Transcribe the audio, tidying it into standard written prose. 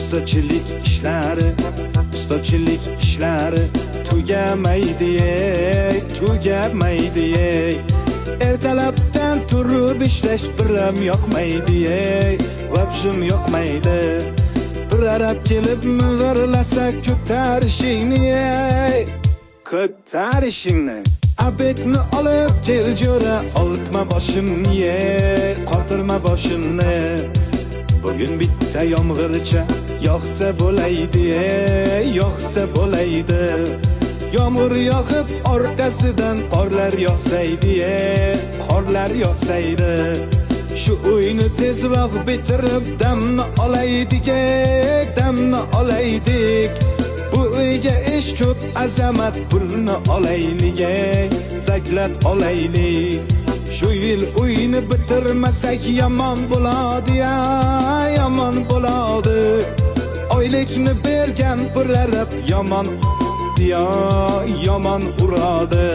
ustachilik ishlari tugamaydi. Ertalabdan turib ishlash biram yoqmaydi, vabshim yoqmaydi. Bir arab kelib ming'irlasa ko'tarishingni. Abetni olib kel jo'ra, oltma boshimni, qotirma boshimni. Bugün bitta yomg'ircha yoqsa bo'laydi. Yomg'ir yoqib orqasidan qorlar yog'saydi. Shu uyni tezroq bitirib damni olaydik. Bu uyga ish ko'p, azamat pulni olaylik, zaklat olaylik. Shu yil uyni bitirmasak yomon bo'ladi. Oylikni bergan bir arab yomon uradi.